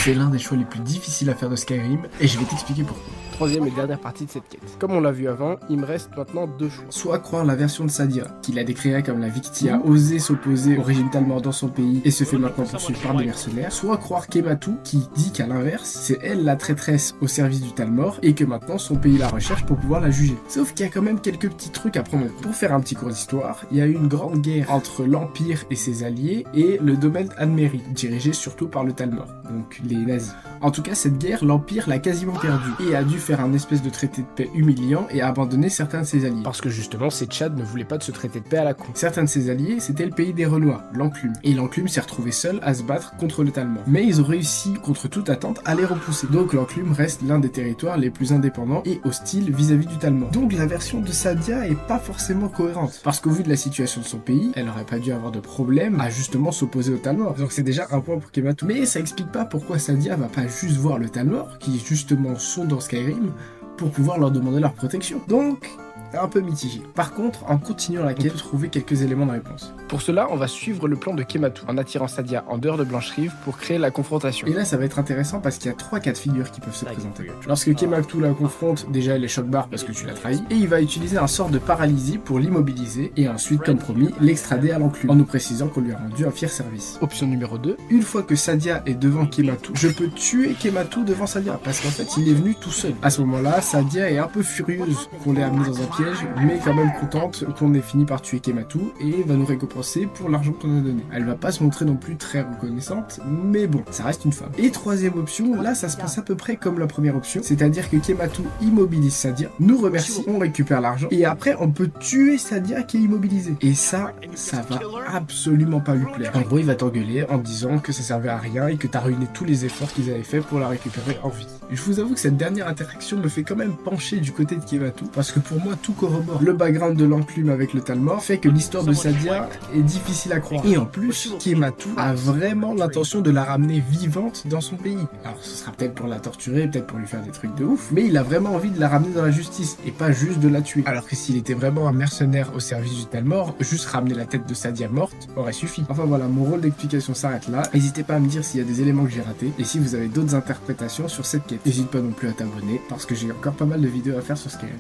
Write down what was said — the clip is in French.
C'est l'un des choix les plus difficiles à faire de Skyrim, et je vais t'expliquer pourquoi. Troisième et dernière partie de cette quête. Comme on l'a vu avant, il me reste maintenant deux choix. Soit croire la version de Sadia, qu'il a décréée comme la Victi a osé s'opposer au régime Talmor dans son pays et se fait maintenant poursuivre par des mercenaires, soit croire Kematu, qui dit qu'à l'inverse, c'est elle la traîtresse au service du Talmor et que maintenant son pays la recherche pour pouvoir la juger. Sauf qu'il y a quand même quelques petits trucs à prendre en compte. Pour faire un petit cours d'histoire, il y a eu une grande guerre entre l'Empire et ses alliés et le domaine Admeri, dirigé surtout par le Talmor, donc les nazis. En tout cas, cette guerre, l'Empire l'a quasiment perdue et a dû faire un espèce de traité de paix humiliant et abandonner certains de ses alliés. Parce que justement, ces Tchad ne voulaient pas de ce traité de paix à la con. Certains de ses alliés, c'était le pays des Renois, l'Enclume. Et l'Enclume s'est retrouvé seul à se battre contre le Talmor. Mais ils ont réussi, contre toute attente, à les repousser. Donc l'Enclume reste l'un des territoires les plus indépendants et hostiles vis-à-vis du Talmor. Donc la version de Sadia est pas forcément cohérente. Parce qu'au vu de la situation de son pays, elle aurait pas dû avoir de problème à justement s'opposer au Talmor. Donc c'est déjà un point pour Kematu. Mais ça explique pas pourquoi Sadia va pas juste voir le Talmor, qui justement sont dans Skyrim, pour pouvoir leur demander leur protection. Donc, un peu mitigé. Par contre, en continuant la quête, on peut trouver quelques éléments de réponse. Pour cela, on va suivre le plan de Kematu, en attirant Sadia en dehors de Blancherive pour créer la confrontation. Et là, ça va être intéressant parce qu'il y a 3 cas de figure qui peuvent se présenter. Lorsque Kematu la confronte, déjà elle est choc-barre parce que tu l'as trahi, et il va utiliser un sort de paralysie pour l'immobiliser, et ensuite, comme promis, l'extrader à l'Enclume, en nous précisant qu'on lui a rendu un fier service. Option numéro 2. Une fois que Sadia est devant Kematu, je peux tuer Kematu devant Sadia, parce qu'en fait, il est venu tout seul. À ce moment-là, Sadia est un peu furieuse qu'on l'ait amené dans un piège, mais quand même contente qu'on ait fini par tuer Kematu, et va nous récompenser pour l'argent qu'on a donné. Elle va pas se montrer non plus très reconnaissante, mais bon, ça reste une femme. Et troisième option, là ça se passe à peu près comme la première option, c'est-à-dire que Kematu immobilise Sadia, nous remercie, on récupère l'argent, et après on peut tuer Sadia qui est immobilisée. Et ça va absolument pas lui plaire. En gros, il va t'engueuler en disant que ça servait à rien et que t'as ruiné tous les efforts qu'ils avaient fait pour la récupérer en vie. Et je vous avoue que cette dernière interaction me fait quand même pencher du côté de Kematu, parce que pour moi tout corrobore. Le background de l'Enclume avec le Talmor fait que l'histoire de Sadia est difficile à croire. Et en plus, Kematu a vraiment l'intention de la ramener vivante dans son pays. Alors ce sera peut-être pour la torturer, peut-être pour lui faire des trucs de ouf, mais il a vraiment envie de la ramener dans la justice, et pas juste de la tuer. Alors que s'il était vraiment un mercenaire au service du Talmor, juste ramener la tête de Sadia morte aurait suffi. Enfin voilà, mon rôle d'explication s'arrête là. N'hésitez pas à me dire s'il y a des éléments que j'ai ratés, et si vous avez d'autres interprétations sur cette quête. N'hésite pas non plus à t'abonner, parce que j'ai encore pas mal de vidéos à faire sur Skyrim.